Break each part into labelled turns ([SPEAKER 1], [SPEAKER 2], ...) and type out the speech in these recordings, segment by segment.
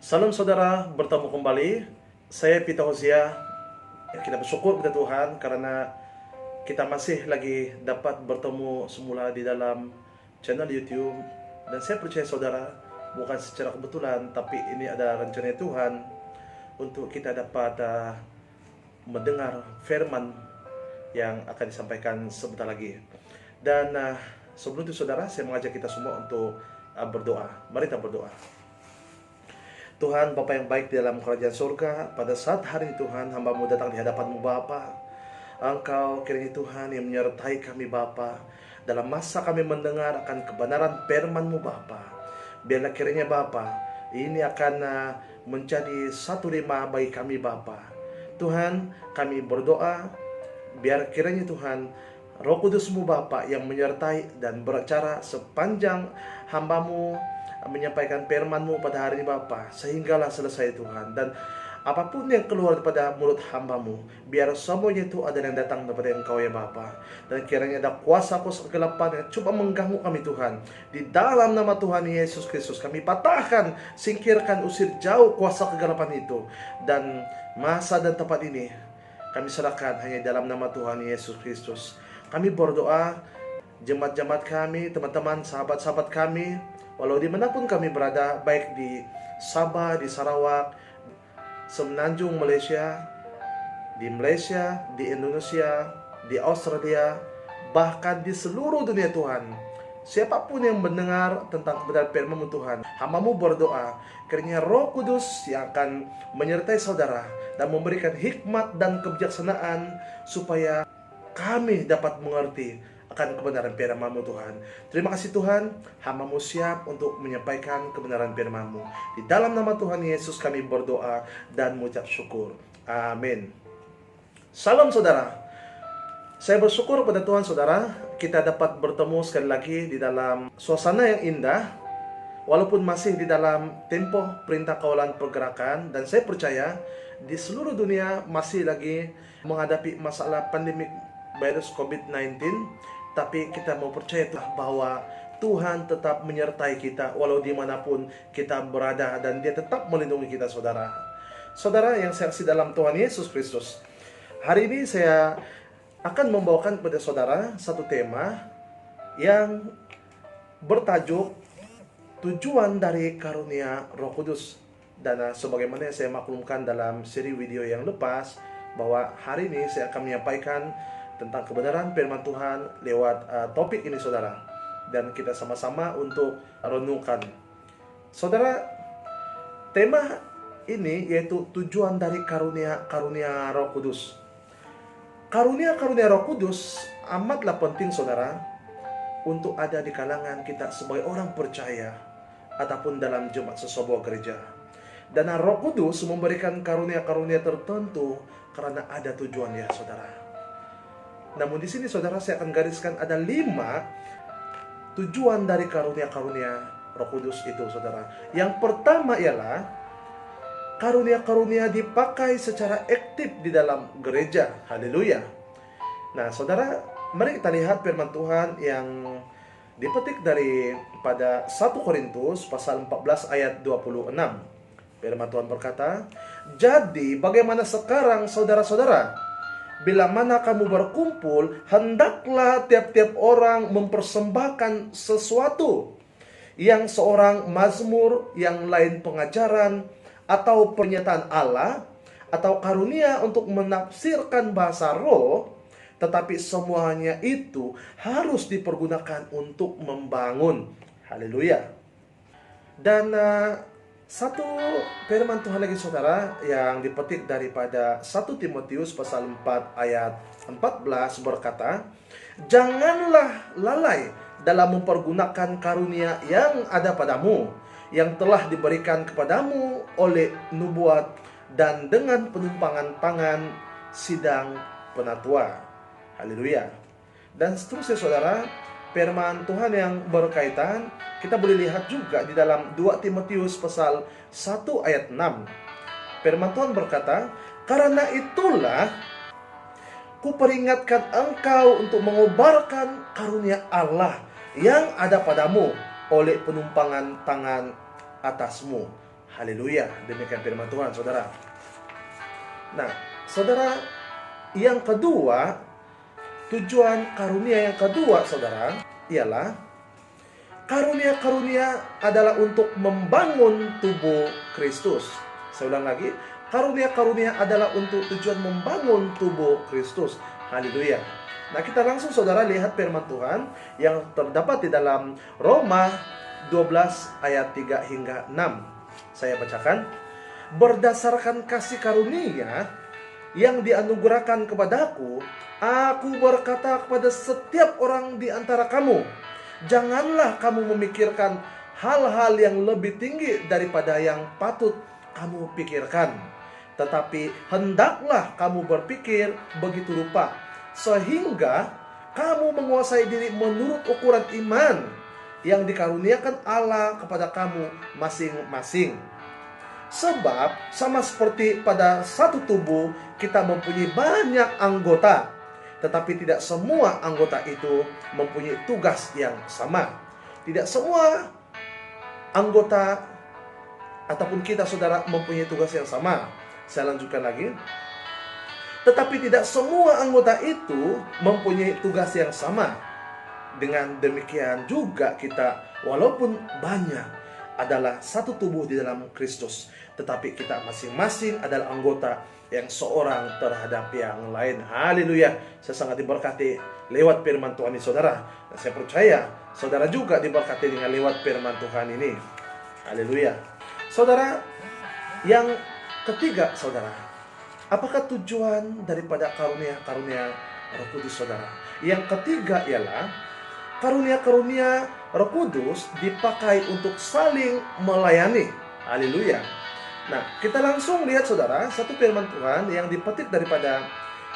[SPEAKER 1] Salam saudara, bertemu kembali. Saya Pita Hosea. Kita bersyukur kepada Tuhan karena kita masih lagi dapat bertemu semula di dalam channel YouTube. Dan saya percaya saudara, bukan secara kebetulan, tapi ini adalah rencana Tuhan untuk kita dapat mendengar firman yang akan disampaikan sebentar lagi. Dan sebelum itu saudara, saya mengajak kita semua untuk berdoa. Mari kita berdoa. Tuhan, Bapa yang baik di dalam kerajaan surga, pada saat hari ini Tuhan, hamba-Mu datang di hadapan-Mu Bapa. Engkau kiranya Tuhan yang menyertai kami Bapa, dalam masa kami mendengar akan kebenaran firman-Mu Bapa. Biarlah kiranya Bapa, ini akan menjadi satu rema bagi kami Bapa. Tuhan, kami berdoa, biar kiranya Tuhan, Roh Kudus-Mu Bapa yang menyertai dan berbicara sepanjang hamba-Mu menyampaikan firman-Mu pada hari ini Bapa, sehinggalah selesai Tuhan. Dan apapun yang keluar daripada mulut hamba-Mu, biar semuanya itu adalah yang datang daripada Engkau ya Bapa. Dan kiranya ada kuasa-kuasa kegelapan yang coba mengganggu kami Tuhan. Di dalam nama Tuhan Yesus Kristus kami patahkan, singkirkan, usir jauh kuasa kegelapan itu. Dan masa dan tempat ini kami serahkan hanya dalam nama Tuhan Yesus Kristus. Kami berdoa, jemaat-jemaat kami, teman-teman, sahabat-sahabat kami, walau dimanapun kami berada, baik di Sabah, di Sarawak, Semenanjung Malaysia, di Indonesia, di Australia, bahkan di seluruh dunia Tuhan. Siapapun yang mendengar tentang kebenaran firman-Mu Tuhan, hamba-Mu berdoa, kiranya Roh Kudus yang akan menyertai saudara dan memberikan hikmat dan kebijaksanaan supaya kami dapat mengerti akan kebenaran firman-Mu Tuhan. Terima kasih Tuhan, hamba-Mu siap untuk menyampaikan kebenaran firman-Mu. Di dalam nama Tuhan Yesus kami berdoa dan mengucap syukur. Amin. Salam saudara. Saya bersyukur pada Tuhan saudara, kita dapat bertemu sekali lagi di dalam suasana yang indah, walaupun masih di dalam tempo perintah kawalan pergerakan. Dan saya percaya di seluruh dunia masih lagi menghadapi masalah pandemik virus COVID-19, tapi kita mau percaya bahwa Tuhan tetap menyertai kita walau dimanapun kita berada, dan Dia tetap melindungi kita saudara. Saudara yang saya kasih dalam Tuhan Yesus Kristus, hari ini saya akan membawakan kepada saudara satu tema yang bertajuk tujuan dari karunia Roh Kudus. Dan sebagaimana yang saya maklumkan dalam seri video yang lepas, bahwa hari ini saya akan menyampaikan tentang kebenaran firman Tuhan lewat topik ini saudara. Dan kita sama-sama untuk renungkan. Saudara, tema ini yaitu tujuan dari karunia Roh Kudus. Karunia Roh Kudus amatlah penting saudara untuk ada di kalangan kita sebagai orang percaya ataupun dalam jemaat sesebuah gereja. Dan Roh Kudus memberikan karunia-karunia tertentu karena ada tujuannya saudara. Namun di sini saudara, saya akan gariskan ada 5 tujuan dari karunia-karunia Roh Kudus itu saudara. Yang pertama ialah karunia-karunia dipakai secara aktif di dalam gereja. Haleluya. Nah saudara, mari kita lihat firman Tuhan yang dipetik dari pada 1 Korintus pasal 14 ayat 26. Firman Tuhan berkata, "Jadi bagaimana sekarang saudara-saudara? Bila mana kamu berkumpul, hendaklah tiap-tiap orang mempersembahkan sesuatu, yang seorang mazmur, yang lain pengajaran, atau pernyataan Allah, atau karunia untuk menafsirkan bahasa roh, tetapi semuanya itu harus dipergunakan untuk membangun." Haleluya. Dan satu firman Tuhan lagi saudara yang dipetik daripada 1 Timotius pasal 4 ayat 14 berkata, "Janganlah lalai dalam mempergunakan karunia yang ada padamu, yang telah diberikan kepadamu oleh nubuat dan dengan penumpangan tangan sidang penatua." Haleluya. Dan seterusnya saudara, firman Tuhan yang berkaitan kita boleh lihat juga di dalam 2 Timotius pasal 1 ayat 6. Firman Tuhan berkata, "Karena itulah kuperingatkan engkau untuk mengobarkan karunia Allah yang ada padamu oleh penumpangan tangan atasmu." Haleluya, demikian firman Tuhan, saudara. Nah, saudara, yang kedua, tujuan karunia yang kedua, saudara, ialah karunia-karunia adalah untuk membangun tubuh Kristus. Saya ulang lagi, karunia-karunia adalah untuk tujuan membangun tubuh Kristus. Haleluya. Nah, kita langsung saudara lihat firman Tuhan yang terdapat di dalam Roma 12 ayat 3 hingga 6. Saya bacakan. Berdasarkan kasih karunia yang dianugerahkan kepadaku, aku berkata kepada setiap orang di antara kamu, janganlah kamu memikirkan hal-hal yang lebih tinggi daripada yang patut kamu pikirkan, tetapi hendaklah kamu berpikir begitu rupa, sehingga kamu menguasai diri menurut ukuran iman yang dikaruniakan Allah kepada kamu masing-masing. Sebab sama seperti pada satu tubuh kita mempunyai banyak anggota, tetapi tidak semua anggota itu mempunyai tugas yang sama. Tidak semua anggota ataupun kita saudara mempunyai tugas yang sama. Saya lanjutkan lagi. Tetapi tidak semua anggota itu mempunyai tugas yang sama. Dengan demikian juga kita, walaupun banyak, adalah satu tubuh di dalam Kristus, tetapi kita masing-masing adalah anggota yang seorang terhadap yang lain. Haleluya. Saya sangat diberkati lewat firman Tuhan ini, saudara. Dan saya percaya saudara juga diberkati dengan lewat firman Tuhan ini. Haleluya. Saudara, yang ketiga, saudara, apakah tujuan daripada karunia-karunia Roh Kudus, saudara? Yang ketiga ialah karunia-karunia Roh Kudus dipakai untuk saling melayani. Haleluya. Nah, kita langsung lihat saudara, satu firman Tuhan yang dipetik daripada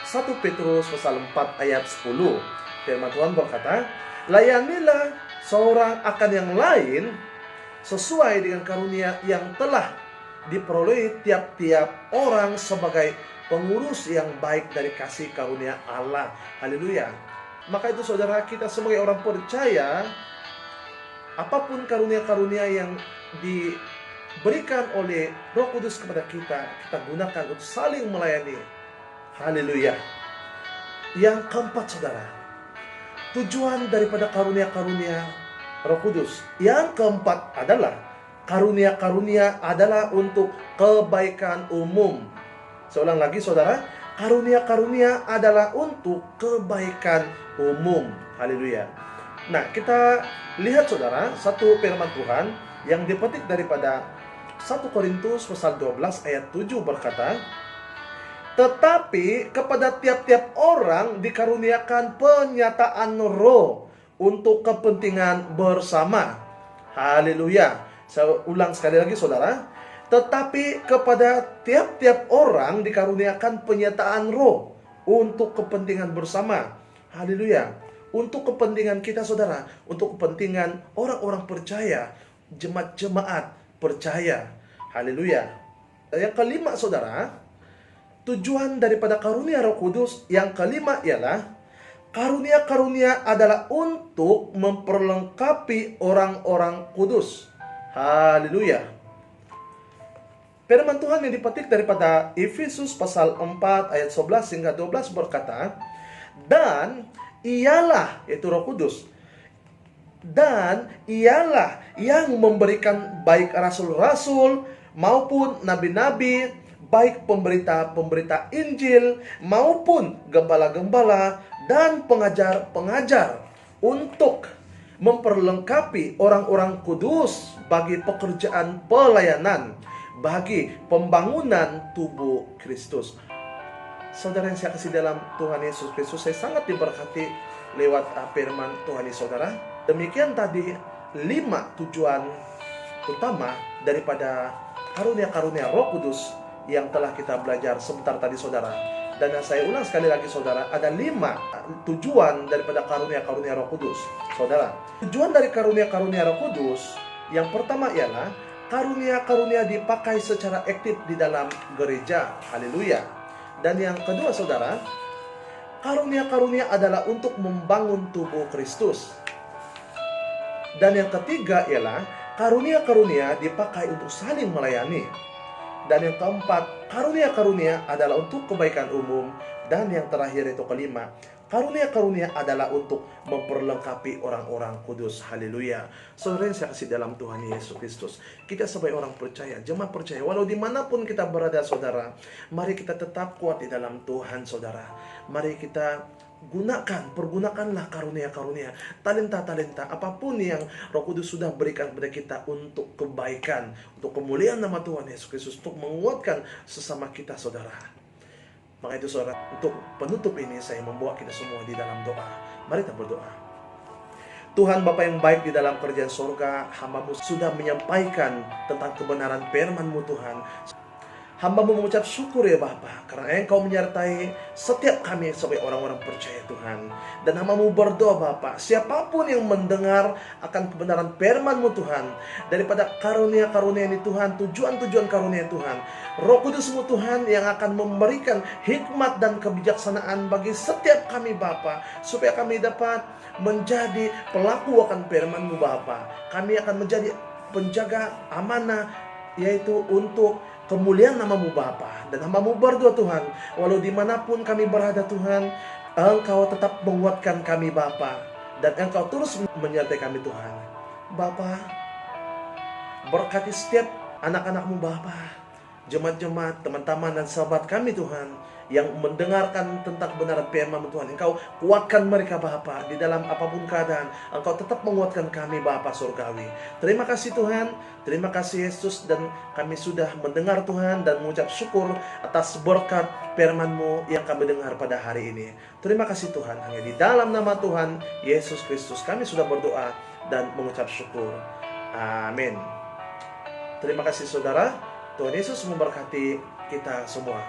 [SPEAKER 1] 1 Petrus pasal 4 ayat 10. Firman Tuhan berkata, layanilah seorang akan yang lain sesuai dengan karunia yang telah diperoleh tiap-tiap orang sebagai pengurus yang baik dari kasih karunia Allah. Haleluya. Maka itu saudara, kita sebagai orang percaya, apapun karunia-karunia yang diberikan oleh Roh Kudus kepada kita, kita gunakan untuk saling melayani. Haleluya. Yang keempat, saudara, tujuan daripada karunia-karunia Roh Kudus yang keempat adalah karunia-karunia adalah untuk kebaikan umum. Saya ulang lagi, saudara, karunia-karunia adalah untuk kebaikan umum. Haleluya. Nah, kita lihat saudara, satu firman Tuhan yang dipetik daripada 1 Korintus pasal 12 ayat 7 berkata, tetapi kepada tiap-tiap orang dikaruniakan penyataan roh untuk kepentingan bersama. Haleluya. Saya ulang sekali lagi saudara, tetapi kepada tiap-tiap orang dikaruniakan penyataan roh untuk kepentingan bersama. Haleluya. Untuk kepentingan kita saudara, untuk kepentingan orang-orang percaya, jemaat-jemaat percaya. Haleluya. Yang kelima saudara, tujuan daripada karunia Roh Kudus yang kelima ialah karunia-karunia adalah untuk memperlengkapi orang-orang kudus. Haleluya. Firman Tuhan yang dipetik daripada Efesus pasal 4 ayat 11 hingga 12 berkata, dan ialah, yaitu Roh Kudus, dan ialah yang memberikan baik rasul-rasul maupun nabi-nabi, baik pemberita-pemberita Injil maupun gembala-gembala dan pengajar-pengajar untuk memperlengkapi orang-orang kudus bagi pekerjaan pelayanan, bagi pembangunan tubuh Kristus. Saudara yang saya kasih dalam Tuhan Yesus Kristus, saya sangat diberkati lewat firman Tuhan ini saudara. Demikian tadi 5 tujuan utama daripada karunia-karunia Roh Kudus yang telah kita belajar sebentar tadi saudara. Dan saya ulang sekali lagi saudara, ada 5 tujuan daripada karunia-karunia Roh Kudus. Saudara, tujuan dari karunia-karunia Roh Kudus yang pertama ialah karunia-karunia dipakai secara aktif di dalam gereja. Haleluya. Dan yang kedua saudara, karunia-karunia adalah untuk membangun tubuh Kristus. Dan yang ketiga ialah Karunia-karunia dipakai untuk saling melayani. Dan yang keempat, karunia-karunia adalah untuk kebaikan umum. Dan yang terakhir itu kelima, karunia-karunia adalah untuk memperlengkapi orang-orang kudus. Haleluya. Saudara yang saya kasih dalam Tuhan Yesus Kristus, kita sebagai orang percaya, jemaat percaya, walau dimanapun kita berada saudara, mari kita tetap kuat di dalam Tuhan saudara. Mari kita pergunakanlah karunia-karunia, talenta-talenta, apapun yang Roh Kudus sudah berikan kepada kita untuk kebaikan, untuk kemuliaan nama Tuhan Yesus Kristus, untuk menguatkan sesama kita saudara. Maka itu saudara, untuk penutup ini saya membawa kita semua di dalam doa. Mari kita berdoa. Tuhan Bapa yang baik di dalam kerajaan sorga, hamba-Mu sudah menyampaikan tentang kebenaran firman-Mu Tuhan. Hamba-Mu mengucap syukur ya Bapa, karena Engkau menyertai setiap kami sebagai orang-orang percaya Tuhan. Dan hamba-Mu berdoa Bapa, siapapun yang mendengar akan kebenaran firman-Mu Tuhan, daripada karunia-karunia ini Tuhan, tujuan-tujuan karunia Tuhan, Roh Kudus-Mu Tuhan yang akan memberikan hikmat dan kebijaksanaan bagi setiap kami Bapa, supaya kami dapat menjadi pelaku akan firman-Mu Bapa. Kami akan menjadi penjaga amanah, yaitu untuk kemuliaan nama-Mu Bapa. Dan hamba-Mu berdoa Tuhan, walau dimanapun kami berada Tuhan, Engkau tetap menguatkan kami Bapa, dan Engkau terus menyertai kami Tuhan. Bapa, berkati setiap anak-anak-Mu Bapa, jemaat-jemaat, teman-teman dan sahabat kami Tuhan, yang mendengarkan tentang kebenaran firman-Mu Tuhan. Engkau kuatkan mereka Bapa, di dalam apapun keadaan Engkau tetap menguatkan kami Bapa surgawi. Terima kasih Tuhan, terima kasih Yesus, dan kami sudah mendengar Tuhan dan mengucap syukur atas berkat firman-Mu yang kami dengar pada hari ini. Terima kasih Tuhan, hanya di dalam nama Tuhan Yesus Kristus kami sudah berdoa dan mengucap syukur. Amin. Terima kasih saudara. Tuhan Yesus memberkati kita semua.